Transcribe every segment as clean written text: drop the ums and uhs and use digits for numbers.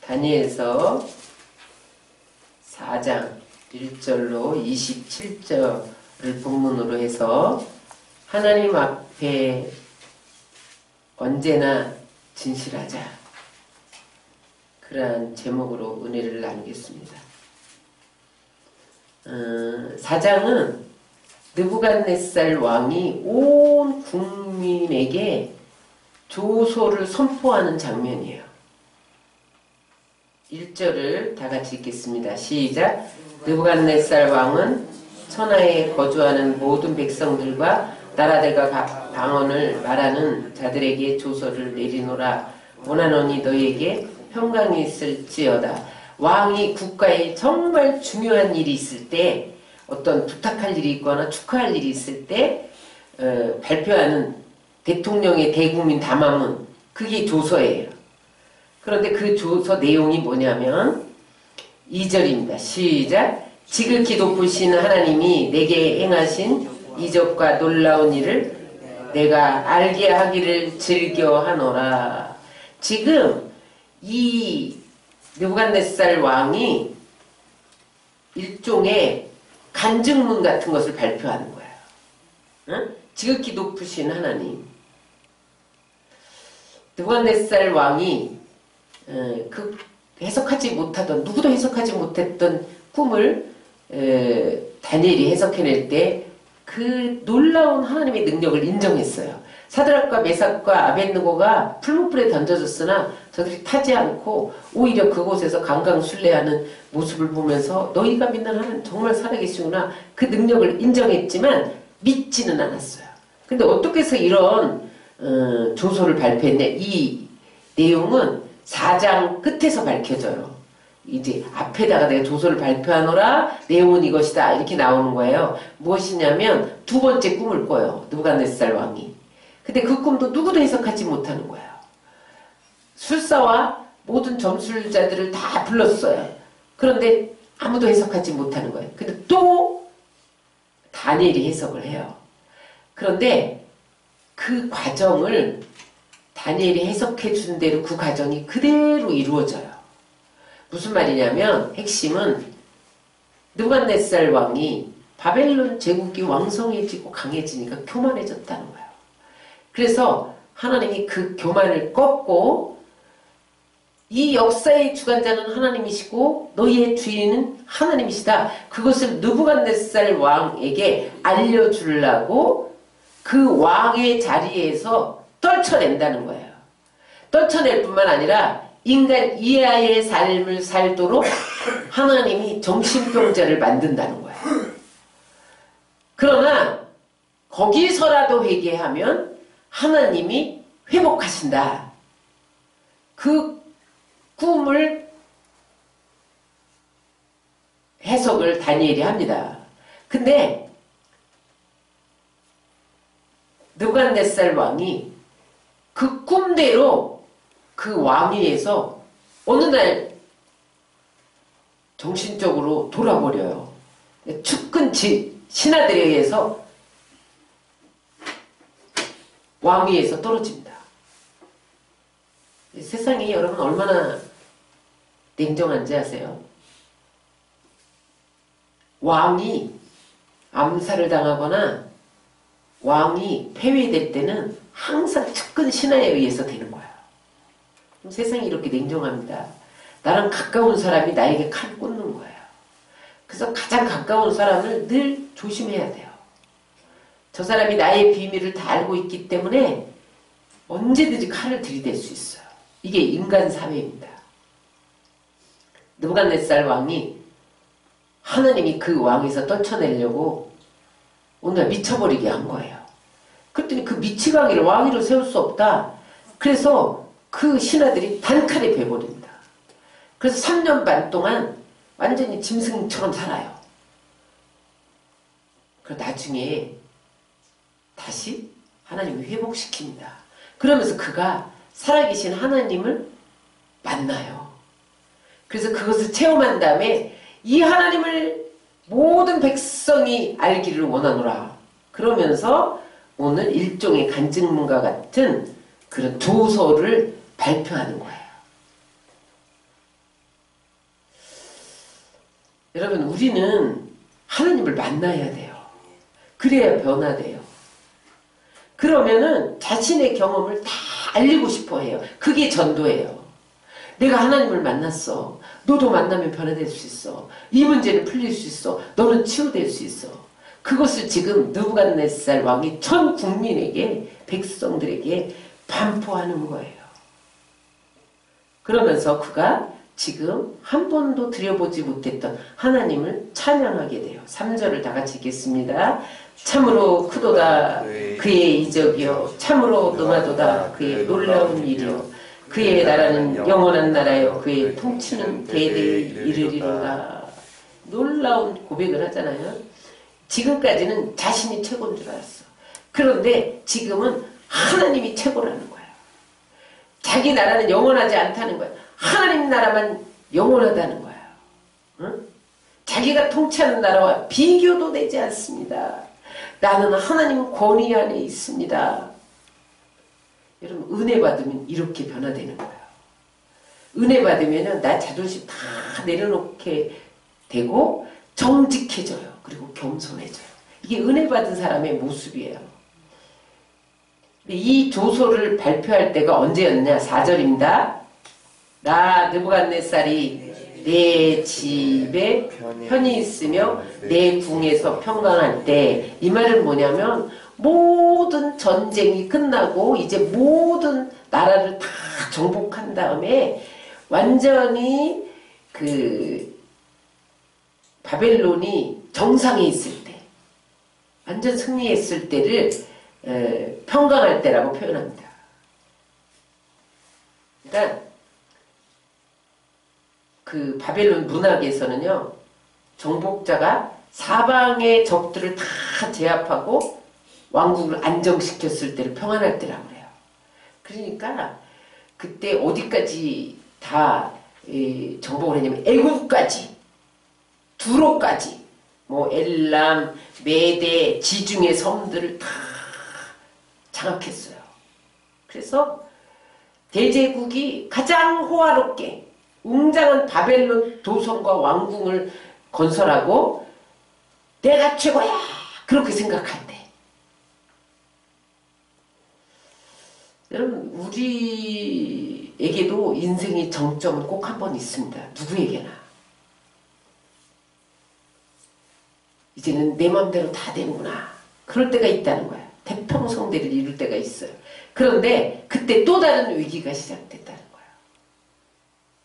다니엘서 4장 1절로 27절을 본문으로 해서 하나님 앞에 언제나 진실하자, 그러한 제목으로 은혜를 나누겠습니다. 4장은 느부갓네살 왕이 온 국민에게 조소를 선포하는 장면이에요. 1절을 다 같이 읽겠습니다. 시작. 느부갓네살 왕은 천하에 거주하는 모든 백성들과 나라들과 방언을 말하는 자들에게 조서를 내리노라. 원하노니 너희에게 평강이 있을지어다. 왕이 국가에 정말 중요한 일이 있을 때, 어떤 부탁할 일이 있거나 축하할 일이 있을 때 발표하는 대통령의 대국민 담화문, 그게 조서예요. 그런데 그 조서 내용이 뭐냐면 2절입니다. 시작. 지극히 높으신 하나님이 내게 행하신 이적과 놀라운 일을 내가 알게 하기를 즐겨하노라. 지금 이 느부갓네살 왕이 일종의 간증문 같은 것을 발표하는 거예요. 응? 지극히 높으신 하나님. 느부갓네살 왕이 그 해석하지 못하던, 누구도 해석하지 못했던 꿈을 다니엘이 해석해낼 때 그 놀라운 하나님의 능력을 인정했어요. 사드락과 메삭과 아벳느고가 풀무불에 던져졌으나 저들이 타지 않고 오히려 그곳에서 강강술래하는 모습을 보면서 너희가 믿는 하나님 정말 살아계시구나, 그 능력을 인정했지만 믿지는 않았어요. 근데 어떻게 해서 이런 조소를 발표했냐, 이 내용은 4장 끝에서 밝혀져요. 이제 앞에다가 내가 조서를 발표하노라, 내용은 이것이다, 이렇게 나오는 거예요. 무엇이냐면 두 번째 꿈을 꿔요, 느부갓네살 왕이. 근데 그 꿈도 누구도 해석하지 못하는 거예요. 술사와 모든 점술자들을 다 불렀어요. 그런데 아무도 해석하지 못하는 거예요. 근데 또 다니엘이 해석을 해요. 그런데 그 과정을 다니엘이 해석해 준 대로 그 과정이 그대로 이루어져요. 무슨 말이냐면 핵심은 느부갓네살 왕이 바벨론 제국이 왕성해지고 강해지니까 교만해졌다는 거예요. 그래서 하나님이 그 교만을 꺾고 이 역사의 주관자는 하나님이시고 너희의 주인은 하나님이시다, 그것을 느부갓네살 왕에게 알려주려고 그 왕의 자리에서 떨쳐낸다는 거예요. 떨쳐낼 뿐만 아니라 인간 이하의 삶을 살도록 하나님이 정신병자를 만든다는 거예요. 그러나 거기서라도 회개하면 하나님이 회복하신다. 그 꿈을 해석을 다니엘이 합니다. 근데 느부갓네살 왕이 그 꿈대로 그 왕위에서 어느 날 정신적으로 돌아버려요. 측근 신하들에 의해서 왕위에서 떨어집니다. 세상이 여러분 얼마나 냉정한지 아세요? 왕이 암살을 당하거나 왕이 폐위될 때는 항상 측근 신하에 의해서 되는 거야. 세상이 이렇게 냉정합니다. 나랑 가까운 사람이 나에게 칼 꽂는 거예요. 그래서 가장 가까운 사람을 늘 조심해야 돼요. 저 사람이 나의 비밀을 다 알고 있기 때문에 언제든지 칼을 들이댈 수 있어요. 이게 인간 사회입니다. 느부갓네살 왕이 하나님이 그 왕에서 떨쳐내려고 오늘 미쳐버리게 한 거예요. 그랬더니 그 미치광이를 왕위로 세울 수 없다. 그래서 그 신하들이 단칼에 베버립니다. 그래서 3년 반 동안 완전히 짐승처럼 살아요. 그리고 나중에 다시 하나님이 회복시킵니다. 그러면서 그가 살아계신 하나님을 만나요. 그래서 그것을 체험한 다음에 이 하나님을 모든 백성이 알기를 원하노라. 그러면서 오늘 일종의 간증문과 같은 그런 조서를 발표하는 거예요. 여러분, 우리는 하나님을 만나야 돼요. 그래야 변화돼요. 그러면은 자신의 경험을 다 알리고 싶어 해요. 그게 전도예요. 내가 하나님을 만났어. 너도 만나면 변화될 수 있어. 이 문제는 풀릴 수 있어. 너는 치유될 수 있어. 그것을 지금 느부갓네살 왕이 전 국민에게, 백성들에게 반포하는 거예요. 그러면서 그가 지금 한 번도 들여보지 못했던 하나님을 찬양하게 돼요. 3절을 다 같이 읽겠습니다. 참으로 크도다 그의 이적이요, 참으로 능하도다 그의 놀라운 일이요, 그의 나라는 영원한 나라요, 그의 통치는 대대에 이르리로다. 놀라운 고백을 하잖아요. 지금까지는 자신이 최고인 줄 알았어. 그런데 지금은 하나님이 최고라는 거예요. 자기 나라는 영원하지 않다는 거예요. 하나님 나라만 영원하다는 거예요. 응? 자기가 통치하는 나라와 비교도 되지 않습니다. 나는 하나님 권위 안에 있습니다. 여러분, 은혜 받으면 이렇게 변화되는 거예요. 은혜 받으면 나 자존심 다 내려놓게 되고 정직해져요. 그리고 겸손해져요. 이게 은혜 받은 사람의 모습이에요. 이 조서를 발표할 때가 언제였냐? 4절입니다. 나 느부갓네살이 내 집에 편히 있으며 내 궁에서 평강할 때, 이 말은 뭐냐면 모든 전쟁이 끝나고 이제 모든 나라를 다 정복한 다음에 완전히 그 바벨론이 정상에 있을 때, 완전 승리했을 때를 평강할 때라고 표현합니다. 그러니까 그 바벨론 문학에서는요, 정복자가 사방의 적들을 다 제압하고 왕국을 안정시켰을 때를 평안할 때라고 그래요. 그러니까 그때 어디까지 다 정복을 했냐면 애국까지, 두로까지, 뭐 엘람, 메대, 지중해 섬들을 다 장악했어요. 그래서 대제국이 가장 호화롭게 웅장한 바벨론 도성과 왕궁을 건설하고 내가 최고야! 그렇게 생각할 때, 여러분, 우리에게도 인생의 정점은 꼭 한 번 있습니다. 누구에게나. 이제는 내 맘대로 다 되는구나. 그럴 때가 있다는 거야. 태평성대를 이룰 때가 있어요. 그런데 그때 또 다른 위기가 시작됐다는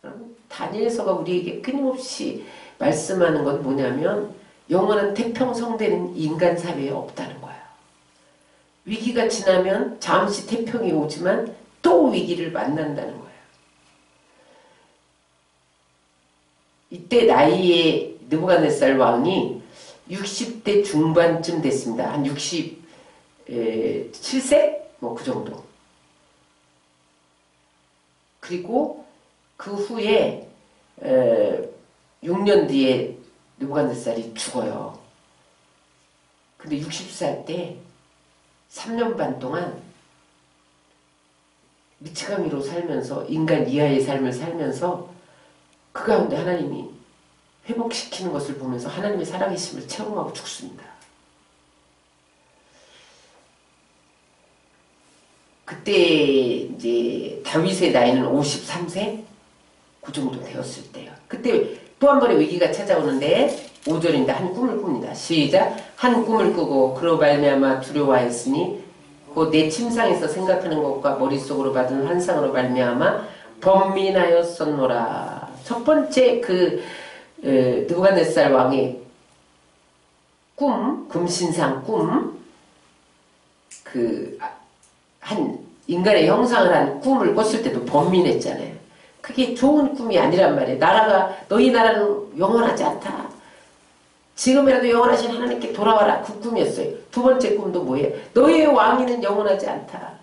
거야. 다니엘서가 우리에게 끊임없이 말씀하는 건 뭐냐면 영원한 태평성대는 인간 사회에 없다는 거야. 위기가 지나면 잠시 태평이 오지만 또 위기를 만난다는 거야. 이때 나이에 느부갓네살 왕이 60대 중반쯤 됐습니다. 한 67세? 뭐 그 정도. 그리고 그 후에 6년 뒤에 느부갓네살이 죽어요. 근데 60살 때 3년 반 동안 미치광이로 살면서, 인간 이하의 삶을 살면서 그 가운데 하나님이 회복시키는 것을 보면서 하나님의 살아계심을 체험하고 죽습니다. 그때 이제 다윗의 나이는 53세? 그 정도 되었을 때요. 그때 또 한 번의 위기가 찾아오는데 5절인데 한 꿈을 꿉니다. 시작. 한 꿈을 꾸고 그로 말미암아 두려워하였으니 곧 내 침상에서 생각하는 것과 머릿속으로 받은 환상으로 말미암아 번민하였었노라. 첫 번째 느부갓네살 왕의 꿈, 금신상 꿈, 한 인간의 형상을 한 꿈을 꿨을 때도 번민했잖아요. 그게 좋은 꿈이 아니란 말이에요. 너희 나라는 영원하지 않다. 지금이라도 영원하신 하나님께 돌아와라. 그 꿈이었어요. 두 번째 꿈도 뭐예요? 너희의 왕위는 영원하지 않다.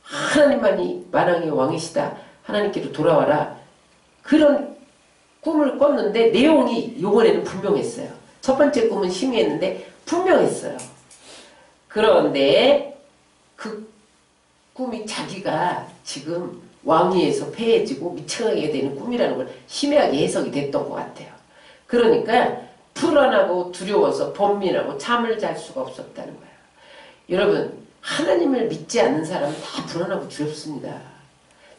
하나님만이 만왕의 왕이시다. 하나님께로 돌아와라. 그런 꿈을 꿨는데 내용이 이번에는 분명했어요. 첫 번째 꿈은 희미했는데 분명했어요. 그런데 그 꿈이 자기가 지금 왕위에서 패해지고 미쳐가게 되는 꿈이라는 걸 희미하게 해석이 됐던 것 같아요. 그러니까 불안하고 두려워서 번민하고 잠을 잘 수가 없었다는 거예요. 여러분, 하나님을 믿지 않는 사람은 다 불안하고 두렵습니다.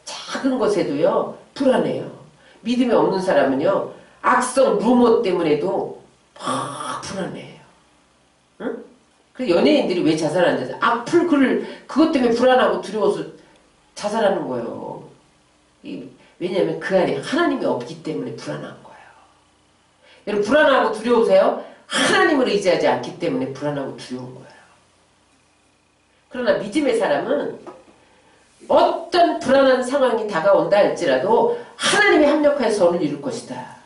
작은 것에도요 불안해요. 믿음이 없는 사람은요 악성 루머 때문에도 막 불안해요. 응? 그래서 연예인들이 왜 자살하는지 악플 글을 그것 때문에 불안하고 두려워서 자살하는 거예요. 왜냐하면 그 안에 하나님이 없기 때문에 불안한 거예요. 여러분, 불안하고 두려우세요? 하나님을 의지하지 않기 때문에 불안하고 두려운 거예요. 그러나 믿음의 사람은 어떤 불안한 상황이 다가온다 할지라도 하나님이 합력하여서 선을 이룰 것이다.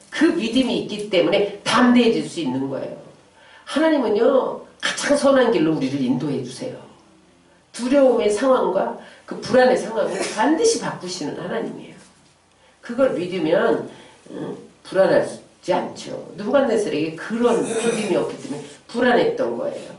그 믿음이 있기 때문에 담대해질 수 있는 거예요. 하나님은요 가장 선한 길로 우리를 인도해 주세요. 두려움의 상황과 그 불안의 상황을 반드시 바꾸시는 하나님이에요. 그걸 믿으면 불안하지 않죠. 느부갓네살에게 그런 믿음이 없기 때문에 불안했던 거예요.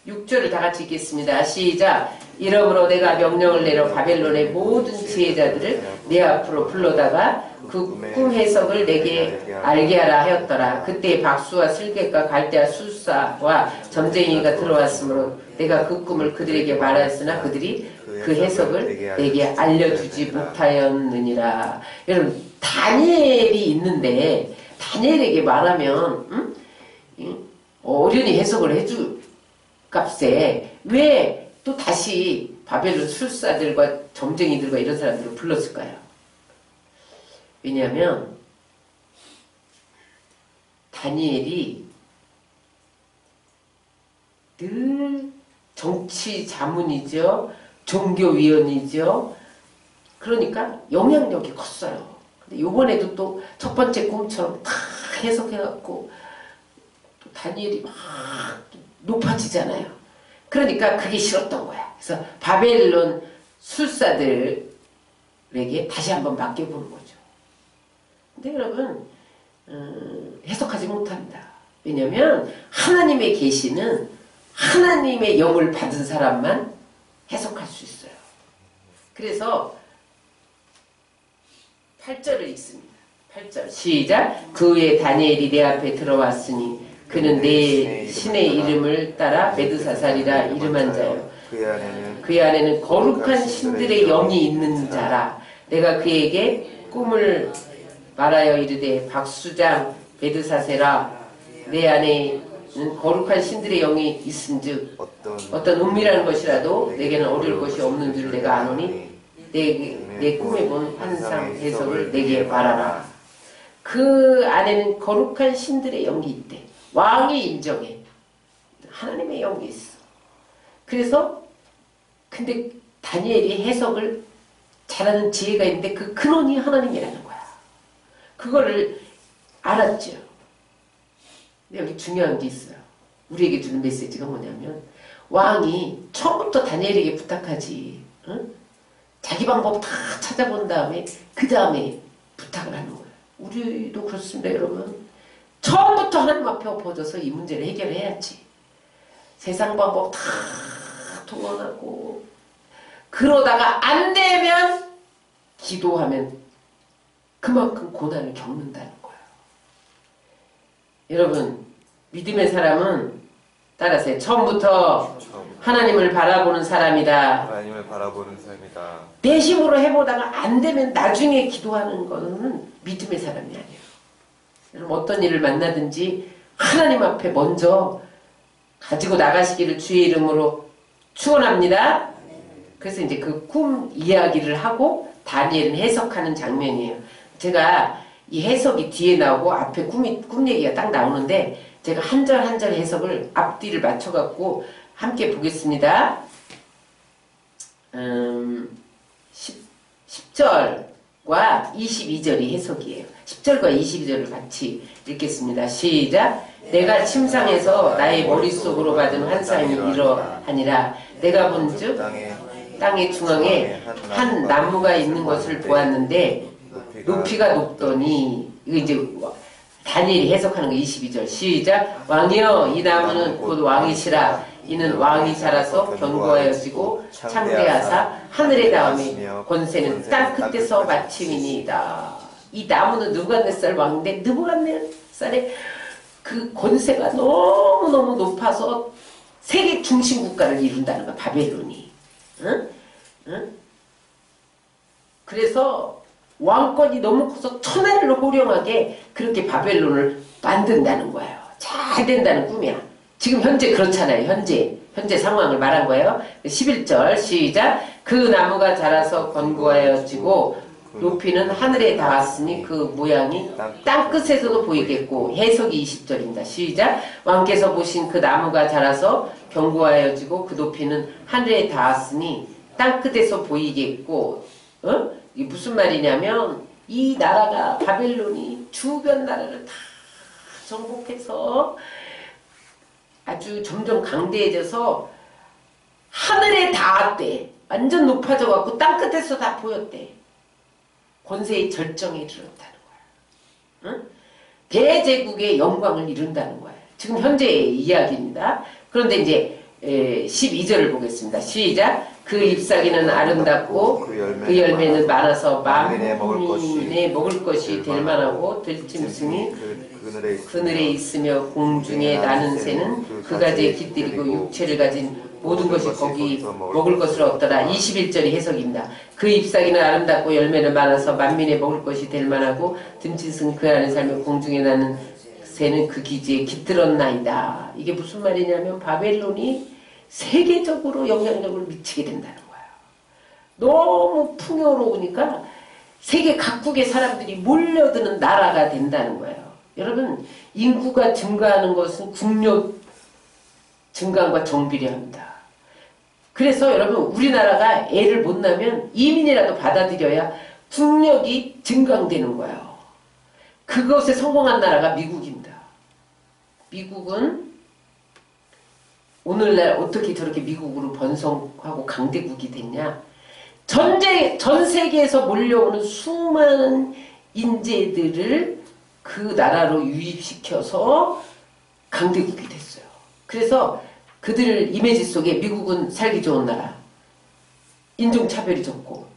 6절을 다 같이 읽겠습니다. 시작. 이러므로 내가 명령을 내려 바벨론의 모든 지혜자들을 내 앞으로 불러다가 그 꿈 해석을 내게 알게 하라 하였더라. 그때 박수와 슬개과 갈대와 술사와 점쟁이가 들어왔으므로 내가 그 꿈을 그들에게 말하였으나 그들이 그 해석을 내게 알려주지 못하였느니라. 여러분, 다니엘이 있는데 다니엘에게 말하면 어련히 해석을 해줄 값에 왜 또 다시 바벨론 술사들과 점쟁이들과 이런 사람들을 불렀을까요? 왜냐하면 다니엘이 늘 정치 자문이죠. 종교위원이죠. 그러니까 영향력이 컸어요. 근데 요번에도 또 첫 번째 꿈처럼 다 해석해갖고 또 다니엘이 막 높아지잖아요. 그러니까 그게 싫었던 거야. 그래서 바벨론 술사들에게 다시 한번 맡겨보는 거죠. 근데 여러분 해석하지 못합니다. 왜냐하면 하나님의 계시는 하나님의 영을 받은 사람만 해석할 수 있어요. 그래서 8절을 읽습니다. 8절 시작. 그 후에 다니엘이 내 앞에 들어왔으니 그는 내 신의 이름을 따라 베드사살이라 이름한 자요. 그의 안에는 거룩한 신들의 영이 있는 자라. 내가 그에게 꿈을 말하여 이르되 박수장 베드사세라. 내 안에는 거룩한 신들의 영이 있은즉 어떤 은밀한 것이라도 내게는 어려울 것이 없는 줄 내가 아노니 내 꿈에 본 환상 해석을 내게 말하라. 그 안에는 거룩한 신들의 영이 있대. 왕이 인정해. 하나님의 영이 있어. 그래서 근데 다니엘이 해석을 잘하는 지혜가 있는데 그 근원이 하나님이라는 거야. 그거를 알았죠. 근데 여기 중요한 게 있어요. 우리에게 주는 메시지가 뭐냐면 왕이 처음부터 다니엘에게 부탁하지. 응? 자기 방법 다 찾아본 다음에 그 다음에 부탁을 하는 거예요. 우리도 그렇습니다, 여러분. 처음부터 하나님 앞에 엎어져서 이 문제를 해결해야지. 세상 방법 다 동원하고 그러다가 안 되면 기도하면 그만큼 고난을 겪는다는 거예요. 여러분, 믿음의 사람은 따라서 처음부터 하나님을 바라보는 사람이다. 하나님을 바라보는 사람이다. 내 힘으로 해보다가 안 되면 나중에 기도하는 거는 믿음의 사람이 아니에요. 여러분, 어떤 일을 만나든지 하나님 앞에 먼저 가지고 나가시기를 주의 이름으로 축원합니다. 그래서 이제 그 꿈 이야기를 하고 다니엘은 해석하는 장면이에요. 제가 이 해석이 뒤에 나오고 앞에 꿈 얘기가 딱 나오는데 제가 한 절 한 절 해석을 앞뒤를 맞춰갖고 함께 보겠습니다. 10절과 22절이 해석이에요. 10절과 22절을 같이 읽겠습니다. 시작. 내가 침상에서 나의 머릿속으로 받은 환상이 이러하니라. 내가 본즉 땅의 중앙에 한 나무가 있는 것을 보았는데 높이가 높더니, 이거 이제 다니엘이 해석하는 거 22절 시작. 왕이여, 이 나무는 곧 왕이시라. 이는 왕이 자라서 견고하여지고 창대하사 하늘에 닿음에 권세는 땅 끝에서 마침이니이다. 이 나무는 느부갓네살 왕인데 느부갓네살의 그 권세가 너무너무 높아서 세계 중심 국가를 이룬다는 거야, 바벨론이. 응? 응? 그래서 왕권이 너무 커서 천하를 호령하게 그렇게 바벨론을 만든다는 거예요. 잘 된다는 꿈이야. 지금 현재 그렇잖아요. 현재 상황을 말한 거예요. 11절 시작. 그 나무가 자라서 견고하여지고 높이는 하늘에 닿았으니 그 모양이 땅끝에서도 보이겠고. 해석이 20절입니다. 시작. 왕께서 보신 그 나무가 자라서 견고하여지고 그 높이는 하늘에 닿았으니 땅끝에서 보이겠고. 이게 무슨 말이냐면 이 나라가 바벨론이 주변 나라를 다 정복해서 아주 점점 강대해져서 하늘에 닿았대. 완전 높아져 갖고 땅끝에서 다 보였대. 권세의 절정에 이르렀다는 거야. 응? 대제국의 영광을 이룬다는 거야. 지금 현재의 이야기입니다. 그런데 이제 12절을 보겠습니다. 시작. 그 잎사귀는 아름답고 그 열매는 많아서 만민에 먹을 것이 될 만하고 들짐승이 그늘에 있으며 공중에 나는 새는 그 가지에 깃들이고 육체를 가진 모든 것이 거기 먹을 것을 얻더라. 21절이 해석입니다. 그 잎사귀는 아름답고 열매는 많아서 만민에 먹을 것이 될 만하고 들짐승이 그 안에 살며 공중에 나는 새는 그 기지에 깃들었나이다. 이게 무슨 말이냐면 바벨론이 세계적으로 영향력을 미치게 된다는 거예요. 너무 풍요로우니까 세계 각국의 사람들이 몰려드는 나라가 된다는 거예요. 여러분, 인구가 증가하는 것은 국력 증강과 정비례합니다. 그래서 여러분, 우리나라가 애를 못 낳으면 이민이라도 받아들여야 국력이 증강되는 거예요. 그것에 성공한 나라가 미국입니다. 미국은 오늘날 어떻게 저렇게 미국으로 번성하고 강대국이 됐냐? 전 세계에서 몰려오는 수많은 인재들을 그 나라로 유입시켜서 강대국이 됐어요. 그래서 그들 이미지 속에 미국은 살기 좋은 나라, 인종차별이 적고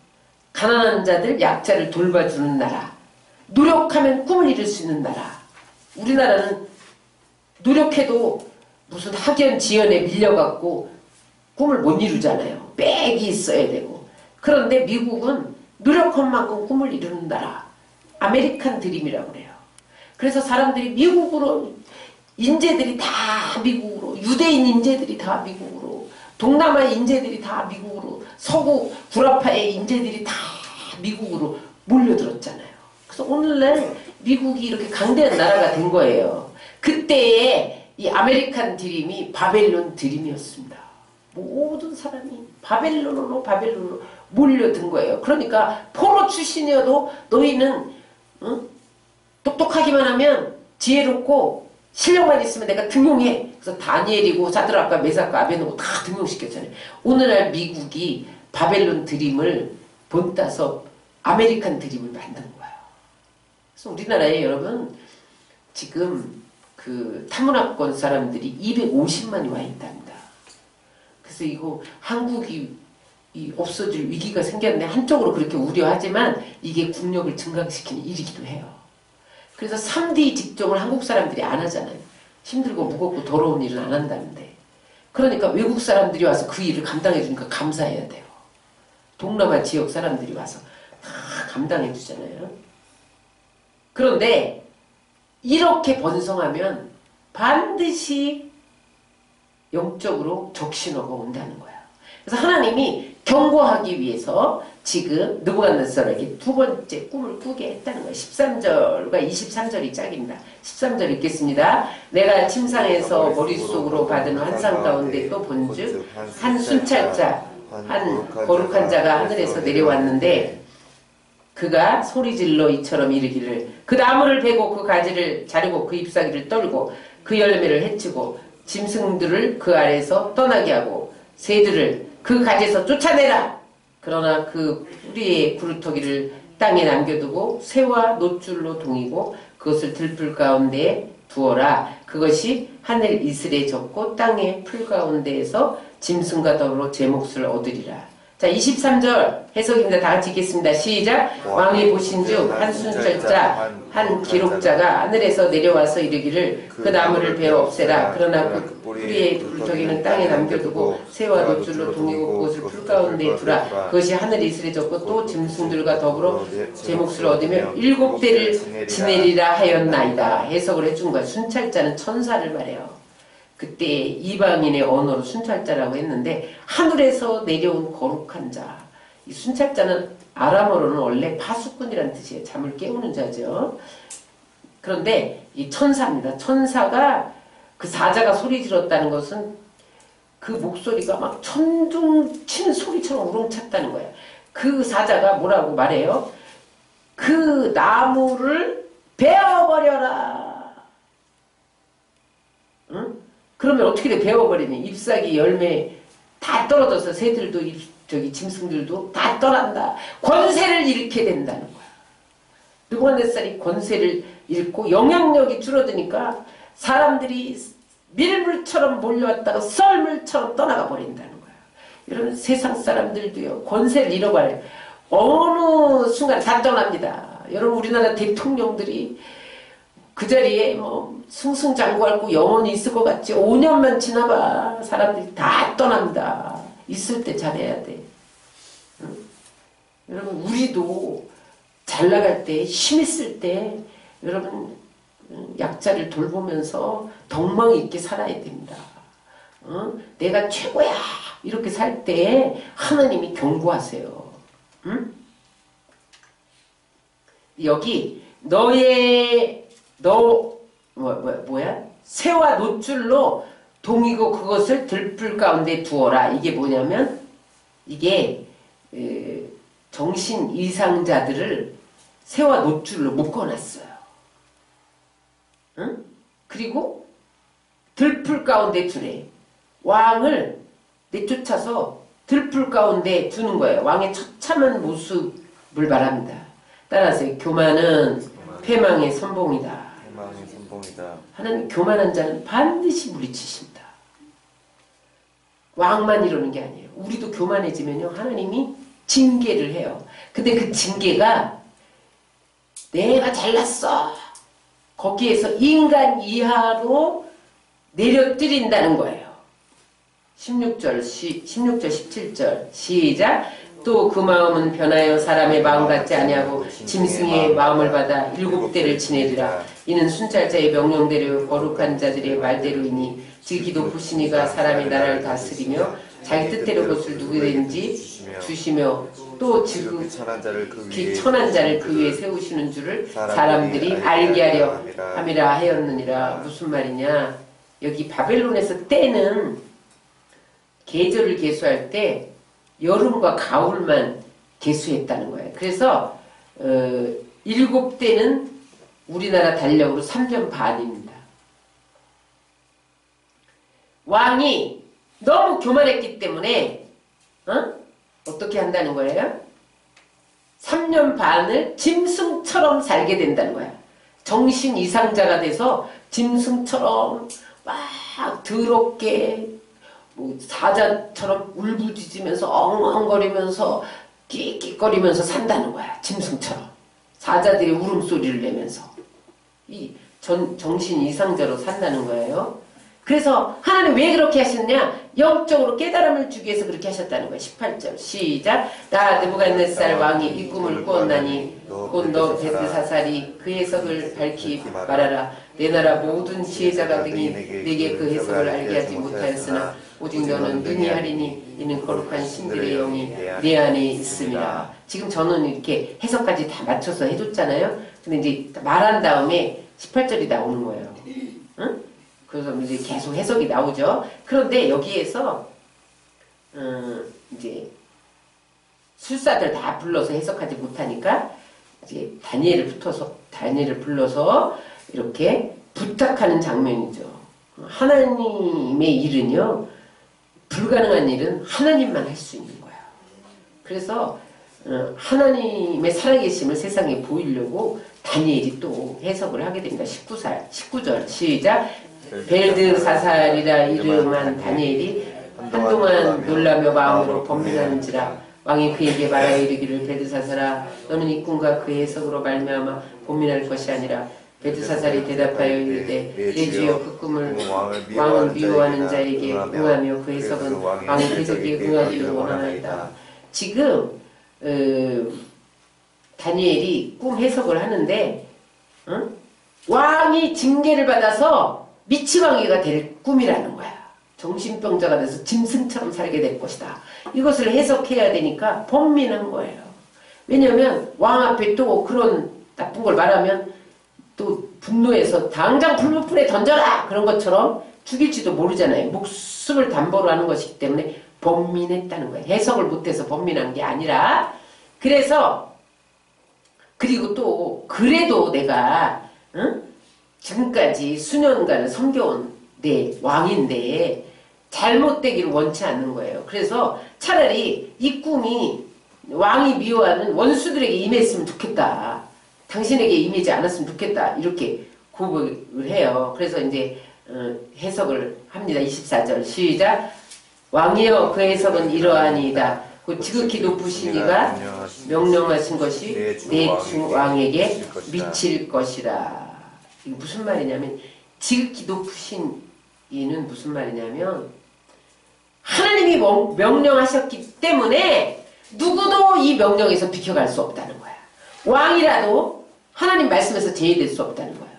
가난한 자들, 약자를 돌봐주는 나라, 노력하면 꿈을 이룰 수 있는 나라. 우리나라는 노력해도 무슨 학연 지연에 밀려갖고 꿈을 못 이루잖아요. 빽이 있어야 되고. 그런데 미국은 노력한 만큼 꿈을 이루는 나라. 아메리칸 드림이라고 그래요. 그래서 사람들이 미국으로, 인재들이 다 미국으로, 유대인 인재들이 다 미국으로, 동남아 인재들이 다 미국으로, 서구 구라파의 인재들이 다 미국으로 몰려들었잖아요. 그래서 오늘날 미국이 이렇게 강대한 나라가 된 거예요. 그때에 이 아메리칸 드림이 바벨론 드림이었습니다. 모든 사람이 바벨론으로 몰려든 거예요. 그러니까 포로 출신이어도 너희는 똑똑하기만 하면 지혜롭고 실력만 있으면 내가 등용해. 그래서 다니엘이고 사드락과 메삭과 아베노고 다 등용시켰잖아요. 오늘날 미국이 바벨론 드림을 본따서 아메리칸 드림을 만든 거예요. 그래서 우리나라에 여러분 지금 그 타문화권 사람들이 250만이 와 있답니다. 그래서 이거 한국이 없어질 위기가 생겼네. 한쪽으로 그렇게 우려하지만 이게 국력을 증강시키는 일이기도 해요. 그래서 3D 직종을 한국 사람들이 안 하잖아요. 힘들고 무겁고 더러운 일은 안 한다는데. 그러니까 외국 사람들이 와서 그 일을 감당해 주니까 감사해야 돼요. 동남아 지역 사람들이 와서 다 감당해 주잖아요. 그런데 이렇게 번성하면 반드시 영적으로 적신호가 온다는 거야. 그래서 하나님이 경고하기 위해서 지금 느부갓네살에게 두 번째 꿈을 꾸게 했다는 거예요. 13절과 23절이 짝입니다. 13절 읽겠습니다. 내가 침상에서 머릿속으로 받은 환상 가운데 또 본즉 한 순찰자, 한 거룩한 자가 하늘에서 내려왔는데 그가 소리질러 이처럼 이르기를 그 나무를 베고 그 가지를 자르고 그 잎사귀를 떨고 그 열매를 해치고 짐승들을 그 아래에서 떠나게 하고 새들을 그 가지에서 쫓아내라. 그러나 그 뿌리의 구루터기를 땅에 남겨두고 새와 노줄로 동이고 그것을 들풀 가운데에 두어라. 그것이 하늘 이슬에 젖고 땅의 풀 가운데에서 짐승과 더불어 제 몫을 얻으리라. 자, 23절 해석입니다. 다 같이 읽겠습니다. 시작. 왕이 보신즉 한 순찰자 한 기록자가 하늘에서 내려와서 이르기를 그 나무를 베어 없애라. 그러나 그 뿌리의 불토기는 땅에 남겨두고 새와 노줄로 동이고 그것을 풀 가운데 두라. 그것이 하늘이 이슬해졌고 또 짐승들과 더불어 제 몫을 얻으며 7대를 지내리라 하였나이다. 해석을 해준 거야. 순찰자는 천사를 말해요. 그때 이방인의 언어로 순찰자라고 했는데 하늘에서 내려온 거룩한 자. 이 순찰자는 아람어로는 원래 파수꾼이라는 뜻이에요. 잠을 깨우는 자죠. 그런데 이 천사입니다. 천사가 그 사자가 소리 질렀다는 것은 그 목소리가 막 천둥 치는 소리처럼 우렁찼다는 거예요. 그 사자가 뭐라고 말해요? 그 나무를 베어버려라. 응? 그러면 어떻게 돼? 베어버리니 잎사귀 열매 다 떨어져서 새들도 짐승들도 다 떠난다. 권세를 잃게 된다는 거야. 느부갓네살이 권세를 잃고 영향력이 줄어드니까 사람들이 밀물처럼 몰려왔다가 썰물처럼 떠나가 버린다는 거야. 여러분 세상 사람들도요 권세를 잃어버려요. 어느 순간 다 떠납니다. 여러분 우리나라 대통령들이 그 자리에 뭐 승승장구하고 영원히 있을 것 같지. 5년만 지나봐 사람들이 다 떠납니다. 있을 때 잘해야 돼. 응? 여러분 우리도 잘 나갈 때 힘있을 때 여러분 약자를 돌보면서 덕망 있게 살아야 됩니다. 응? 내가 최고야 이렇게 살 때 하나님이 경고하세요. 응? 여기 뭐야? 새와 노줄로 동이고 그것을 들풀 가운데 두어라. 이게 뭐냐면 이게 정신 이상자들을 새와 노줄로 묶어놨어요. 응? 그리고 들풀 가운데 두래. 왕을 내쫓아서 들풀 가운데 두는 거예요. 왕의 처참한 모습을 말합니다. 따라서 교만은 패망의 선봉이다. 하나님 교만한 자는 반드시 물리치신다. 왕만 이러는 게 아니에요. 우리도 교만해지면요 하나님이 징계를 해요. 근데 그 징계가 내가 잘났어 거기에서 인간 이하로 내려뜨린다는 거예요. 16절 17절 시작. 또 그 마음은 변하여 사람의 마음 같지 아니하고 짐승의 마음을 받아 7대를 지내리라. 이는 순찰자의 명령대로 거룩한 자들의 말대로이니 즉 높으신 이가 사람의 나라를 다스리며 자기 뜻대로 그것을 누구든지 주시며 또 천한 자를 그 위에 세우시는 줄을 사람들이 알게 하려 함이라 하였느니라. 무슨 말이냐? 여기 바벨론에서 때는 계절을 계수할 때 여름과 가을만 계수했다는 거예요. 그래서 7대는 우리나라 달력으로 3년 반입니다. 왕이 너무 교만했기 때문에 어떻게 한다는 거예요? 3년 반을 짐승처럼 살게 된다는 거야. 정신 이상자가 돼서 짐승처럼 막 더럽게 사자처럼 울부짖으면서 엉엉거리면서 끽끽거리면서 산다는 거야. 짐승처럼. 사자들이 울음소리를 내면서 이 정신 이상자로 산다는 거예요. 그래서 하나님 왜 그렇게 하셨냐? 영적으로 깨달음을 주기 위해서 그렇게 하셨다는 거예요. 18절 시작. 나 느부갓네살 왕이 이 꿈을 꾸었나니 곧 너 벨드사살이 그 해석을 밝히 말하라. 내 나라 모든 지혜자가 등이 내게 그 해석을 알게 하지 못하였으나 오직 너는 능히 하리니 이는 거룩한 신들의 영이 내 안에 있습니다. 지금 저는 이렇게 해석까지 다 맞춰서 해줬잖아요. 근데 이제 말한 다음에 18절이 나오는 거예요. 응? 그래서 이제 계속 해석이 나오죠. 그런데 여기에서 이제 술사들 다 불러서 해석하지 못하니까 이제 다니엘을 불러서 이렇게 부탁하는 장면이죠. 하나님의 일은요, 불가능한 일은 하나님만 할 수 있는 거야. 그래서 하나님의 살아계심을 세상에 보이려고 다니엘이 또 해석을 하게 됩니다. 19절 시작. 벨드사살이라 이름한 다니엘이 한동안 놀라며 마음으로 범민하는지라 왕이 그에게 말하여 이르기를 벨드사살아 너는 이 꿈과 그의 해석으로 말미암아 고민할 것이 아니라 벨드사살이 대답하여 이르되 내 주여 그 꿈을 왕은 미워하는 자에게 응하며 그 해석은 왕이 그에게 응하기를 원하나이다. 지금 다니엘이 꿈 해석을 하는데 왕이 징계를 받아서 미치광이가 될 꿈이라는 거야. 정신병자가 돼서 짐승처럼 살게 될 것이다. 이것을 해석해야 되니까 번민한 거예요. 왜냐하면 왕 앞에 또 그런 나쁜 걸 말하면 또 분노해서 당장 불불에 던져라! 그런 것처럼 죽일지도 모르잖아요. 목숨을 담보로 하는 것이기 때문에 번민했다는 거예요. 해석을 못해서 번민한 게 아니라. 그래서 그리고 또 그래도 내가 지금까지 수년간 섬겨온 내 왕인데 잘못되기를 원치 않는 거예요. 그래서 차라리 이 꿈이 왕이 미워하는 원수들에게 임했으면 좋겠다. 당신에게 임하지 않았으면 좋겠다. 이렇게 고백을 해요. 그래서 이제 해석을 합니다. 24절 시작. 왕이여 그 해석은 이러하니이다. 그 지극히 높으신 이가 명령하신 것이 내 주 왕에게 미칠 것이라. 이게 무슨 말이냐면 지극히 높으신 이는 무슨 말이냐면 하나님이 명령하셨기 때문에 누구도 이 명령에서 비켜갈 수 없다는 거야. 왕이라도 하나님 말씀에서 제외될 수 없다는 거야.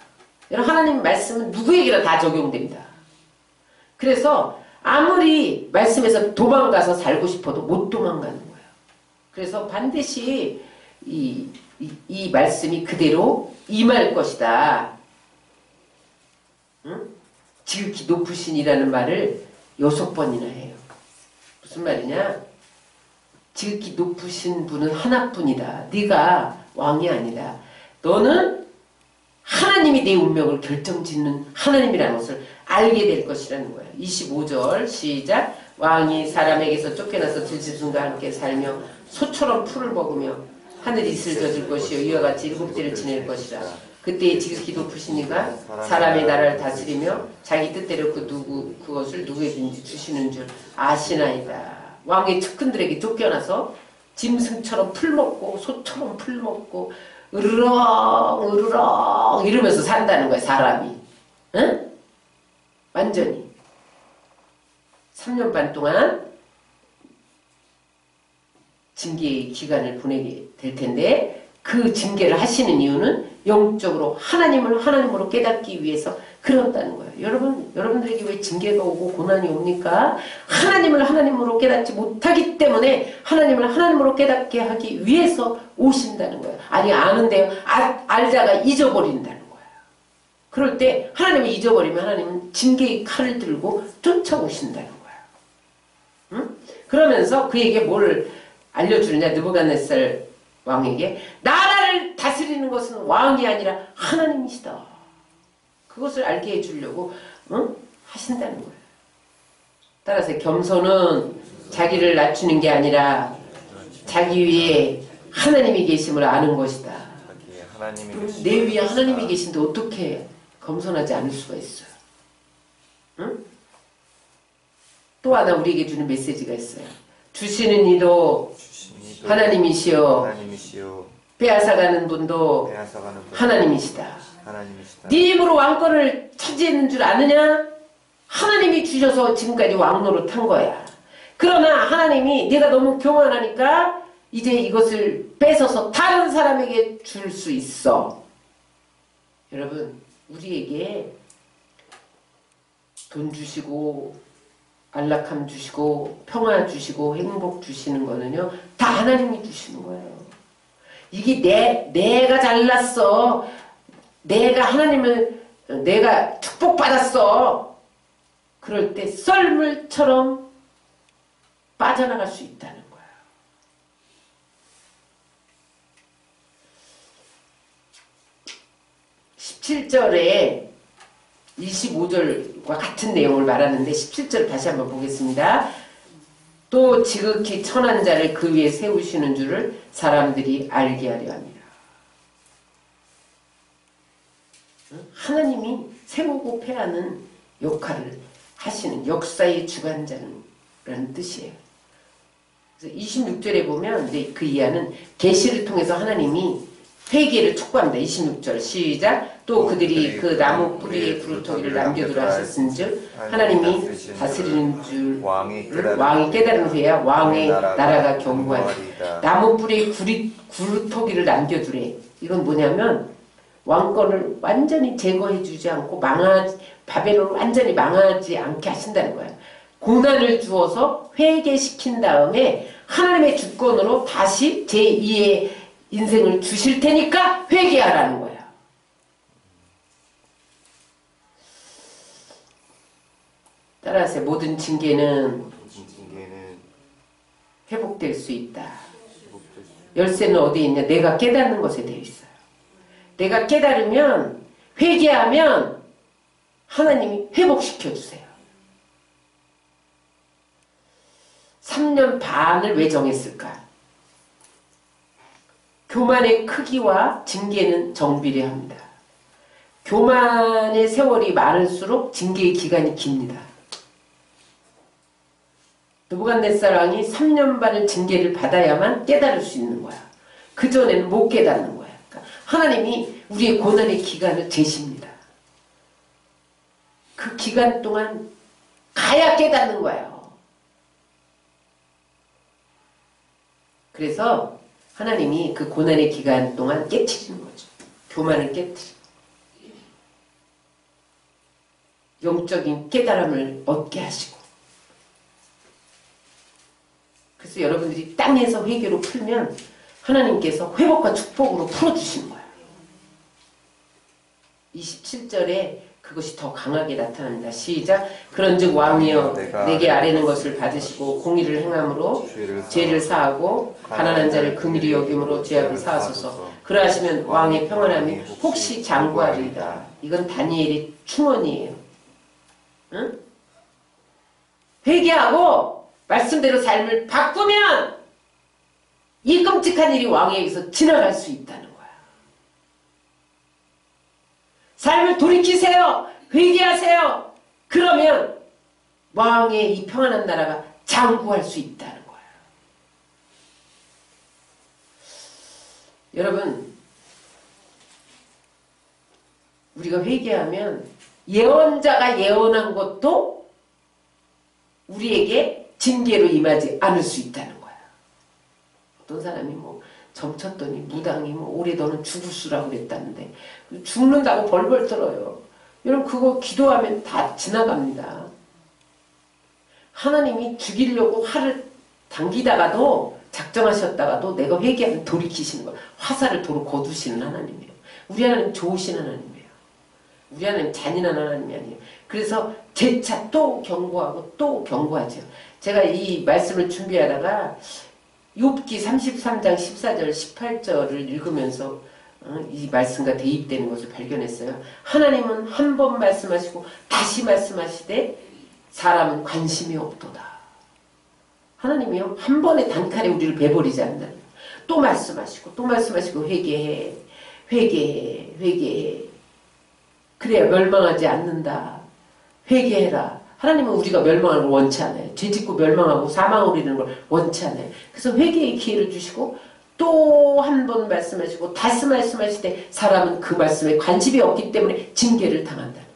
여러분 하나님 말씀은 누구에게나 다 적용됩니다. 그래서 아무리 말씀에서 도망가서 살고 싶어도 못 도망가는 거예요. 그래서 반드시 이 말씀이 그대로 임할 것이다. 응? 지극히 높으신이라는 말을 6번이나 해요. 무슨 말이냐? 지극히 높으신 분은 하나뿐이다. 네가 왕이 아니다. 너는 하나님이 내 운명을 결정짓는 하나님이라는 것을 알게 될 것이라는 거예요. 25절 시작. 왕이 사람에게서 쫓겨나서 들짐승과 함께 살며 소처럼 풀을 먹으며 하늘이 이슬 젖을 것이요 이와 같이 7대를 지낼 것이라. 그때에 지극히 높으신 이가 사람의 나라를 다스리며 자기 뜻대로 그것을 누구에든지 주시는 줄 아시나이다. 왕의 측근들에게 쫓겨나서 짐승처럼 풀 먹고 소처럼 풀 먹고 으르렁 으르렁 이러면서 산다는 거야. 사람이. 응? 완전히 3년 반 동안 징계의 기간을 보내게 될 텐데 그 징계를 하시는 이유는 영적으로 하나님을 하나님으로 깨닫기 위해서 그런다는 거예요. 여러분들에게 왜 징계가 오고 고난이 옵니까? 하나님을 하나님으로 깨닫지 못하기 때문에 하나님을 하나님으로 깨닫게 하기 위해서 오신다는 거예요. 아니 아는데요. 알다가 잊어버린다는 거예요. 그럴 때 하나님을 잊어버리면 하나님은 징계의 칼을 들고 쫓아오신다는 거예요. 응? 그러면서 그에게 뭘 알려주느냐? 느부갓네살 왕에게 나라를 다스리는 것은 왕이 아니라 하나님이시다. 그것을 알게 해주려고 하신다는 거예요. 따라서 겸손은 자기를 낮추는 게 아니라 자기 위에 하나님이 계심을 아는 것이다. 내 위에 하나님이 계신데 어떻게 겸손하지 않을 수가 있어요. 응? 또 하나 우리에게 주는 메시지가 있어요. 주시는 이도 하나님이시여 빼앗아가는 분도 하나님이시다. 네 힘으로 왕권을 차지했는 줄 아느냐? 하나님이 주셔서 지금까지 왕노릇 한 거야. 그러나 하나님이 네가 너무 교만하니까 이제 이것을 뺏어서 다른 사람에게 줄 수 있어. 여러분 우리에게 돈 주시고 안락함 주시고 평화 주시고 행복 주시는 거는요 다 하나님이 주시는 거예요. 이게 내가 잘났어. 내가 축복받았어. 그럴 때 썰물처럼 빠져나갈 수 있다는 거예요. (17절에) 25절과 같은 내용을 말하는데 17절 다시 한번 보겠습니다. 또 지극히 천한 자를 그 위에 세우시는 줄을 사람들이 알게 하려 합니다. 하나님이 세우고 패하는 역할을 하시는 역사의 주관자라는 뜻이에요. 그래서 26절에 보면 이제 그 이하는 계시를 통해서 하나님이 회개를 촉구합니다. 26절 시작. 또 그들이 그 나무 뿌리에 구루터기를 남겨두라 하셨은즉 하나님이 다스리는 줄 왕이 깨달은 후에야 왕의 나라가 견고하리라. 나무 뿌리에 구루터기를 남겨두래. 이건 뭐냐면 왕권을 완전히 제거해주지 않고 바벨론을 완전히 망하지 않게 하신다는 거예요. 고난을 주어서 회개시킨 다음에 하나님의 주권으로 다시 제2의 인생을 주실 테니까 회개하라는 거야. 따라서 모든 징계는 회복될 수 있다. 열쇠는 어디에 있냐? 내가 깨닫는 것에 되어 있어요. 내가 깨달으면 회개하면 하나님이 회복시켜 주세요. 3년 반을 왜 정했을까? 교만의 크기와 징계는 정비례합니다. 교만의 세월이 많을수록 징계의 기간이 깁니다. 느부갓네살 왕이 3년 반을 징계를 받아야만 깨달을 수 있는 거야. 그전에는 못 깨닫는 거야. 그러니까 하나님이 우리의 고난의 기간을 재십니다. 그 기간 동안 가야 깨닫는 거예요. 그래서 하나님이 그 고난의 기간 동안 깨트리는 거죠. 교만을 깨트리고 영적인 깨달음을 얻게 하시고. 그래서 여러분들이 땅에서 회개로 풀면 하나님께서 회복과 축복으로 풀어주시는 거예요. 27절에 그것이 더 강하게 나타납니다. 시작. 그런즉 왕이여 내게 아뢰는 것을 받으시고 공의를 행함으로 죄를 사하고 가난한 자를 긍휼히 여김으로 죄악을 사하소서. 그러하시면 왕의 평안함이 혹시 장구하리이다. 이건 다니엘의 충언이에요. 응? 회개하고 말씀대로 삶을 바꾸면 이 끔찍한 일이 왕에게서 지나갈 수 있다는 거야. 삶을 돌이키세요. 회개하세요. 그러면 왕의 이 평안한 나라가 장구할 수 있다는 거야. 여러분, 우리가 회개하면 예언자가 예언한 것도 우리에게 징계로 임하지 않을 수 있다는 거야. 어떤 사람이 뭐 점쳤더니 무당이 뭐 올해 너는 죽을수라고 그랬다는데 죽는다고 벌벌 떨어요. 여러분 그거 기도하면 다 지나갑니다. 하나님이 죽이려고 화를 당기다가도 작정하셨다가도 내가 회개하면 돌이키시는 거야. 화살을 도로 거두시는 하나님이에요. 우리 하나님 좋으신 하나님이에요. 우리 하나님 잔인한 하나님이 아니에요. 그래서 재차 또 경고하고 또 경고하죠. 제가 이 말씀을 준비하다가 욥기 33장 14절 18절을 읽으면서 이 말씀과 대입되는 것을 발견했어요. 하나님은 한 번 말씀하시고 다시 말씀하시되 사람은 관심이 없도다. 하나님이요 한 번의 단칼에 우리를 베버리지 않는다. 또 말씀하시고 또 말씀하시고 회개해 회개해 회개해. 그래야 멸망하지 않는다. 회개해라. 하나님은 우리가 멸망하는 걸 원치 않아요. 죄짓고 멸망하고 사망으로 이르는 걸 원치 않아요. 그래서 회개의 기회를 주시고 또 한 번 말씀하시고 다시 말씀하실 때 사람은 그 말씀에 관심이 없기 때문에 징계를 당한다는 거예요.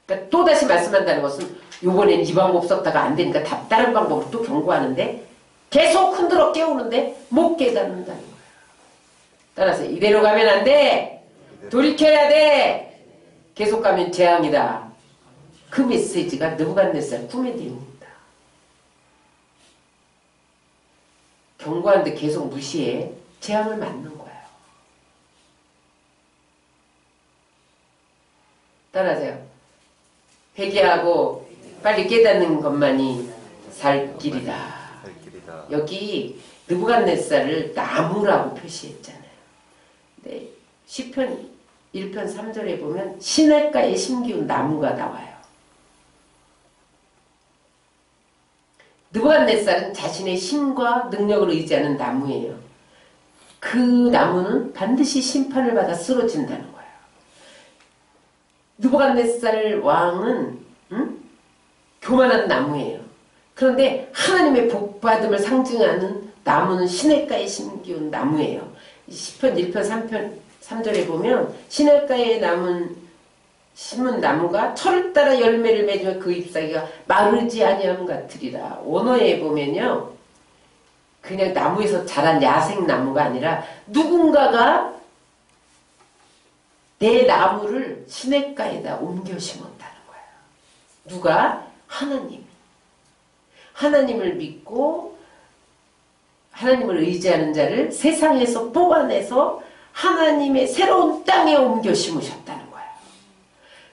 그러니까 또 다시 말씀한다는 것은 이번엔 이 방법 썼다가 안 되니까 다른 방법으로 또 경고하는데 계속 흔들어 깨우는데 못 깨닫는다는 거예요. 따라서 이대로 가면 안 돼. 돌이켜야 돼. 계속 가면 재앙이다. 그 메시지가 느부갓네살 꿈의 내용입니다. 경고하는데 계속 무시해. 재앙을 맞는 거예요. 따라하세요. 회개하고 빨리 깨닫는 것만이 살 길이다. 여기 느부갓네살을 나무라고 표시했잖아요. 네, 시편 1편 3절에 보면 시냇가에 심기운 나무가 나와요. 느부갓네살은 자신의 힘과 능력을 의지하는 나무예요. 그 나무는 반드시 심판을 받아 쓰러진다는 거예요. 느부갓네살 왕은 교만한 나무예요. 그런데 하나님의 복받음을 상징하는 나무는 시냇가에 심기운 나무예요. 시편 1편 3편 3절에 보면 시냇가에 심은 나무가 철을 따라 열매를 맺으며 그 잎사귀가 마르지 아니함 같으리라. 원어에 보면요, 그냥 나무에서 자란 야생 나무가 아니라 누군가가 내 나무를 시냇가에다 옮겨 심었다는 거예요. 누가? 하나님이. 하나님을 믿고 하나님을 의지하는 자를 세상에서 뽑아내서 하나님의 새로운 땅에 옮겨 심으셨다는 거예요.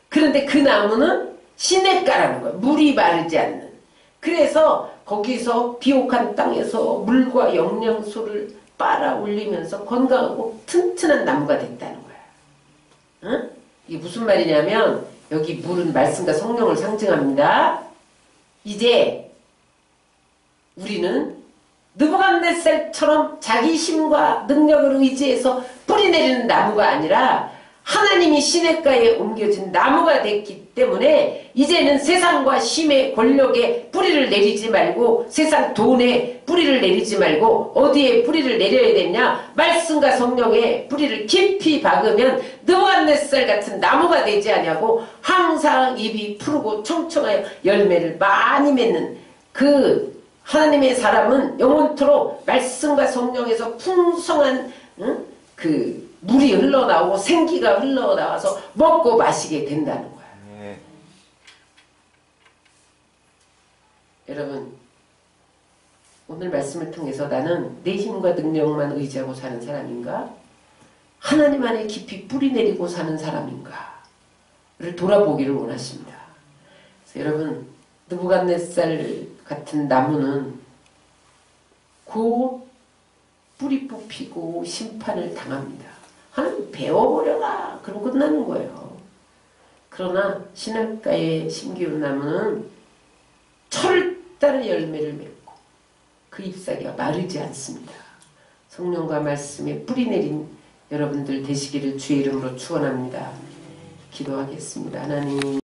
그런데 그 나무는 시냇가라는 거예요. 물이 마르지 않는. 그래서 거기서 비옥한 땅에서 물과 영양소를 빨아 올리면서 건강하고 튼튼한 나무가 됐다는 거예요. 응? 이게 무슨 말이냐면 여기 물은 말씀과 성령을 상징합니다. 이제 우리는 느부갓네살처럼 자기 힘과 능력을 의지해서 뿌리 내리는 나무가 아니라 하나님이 시냇가에 옮겨진 나무가 됐기 때문에 이제는 세상과 힘의 권력에 뿌리를 내리지 말고 세상 돈에 뿌리를 내리지 말고 어디에 뿌리를 내려야 되냐? 말씀과 성령에 뿌리를 깊이 박으면 느부갓네살 같은 나무가 되지 않냐고 항상 잎이 푸르고 청청하여 열매를 많이 맺는 그 하나님의 사람은 영원토록 말씀과 성령에서 풍성한 그 물이 흘러나오고 생기가 흘러나와서 먹고 마시게 된다는 거야. 네. 여러분, 오늘 말씀을 통해서 나는 내 힘과 능력만 의지하고 사는 사람인가? 하나님 안에 깊이 뿌리 내리고 사는 사람인가를 돌아보기를 원하십니다. 그래서 여러분, 느부갓네살 같은 나무는 곧 뿌리 뽑히고 심판을 당합니다. 하나님 배워버려라. 그럼 끝나는 거예요. 그러나 시냇가에 심기운 나무는 철을 따라 열매를 맺고 그 잎사귀가 마르지 않습니다. 성령과 말씀에 뿌리 내린 여러분들 되시기를 주의 이름으로 축원합니다. 기도하겠습니다. 하나님,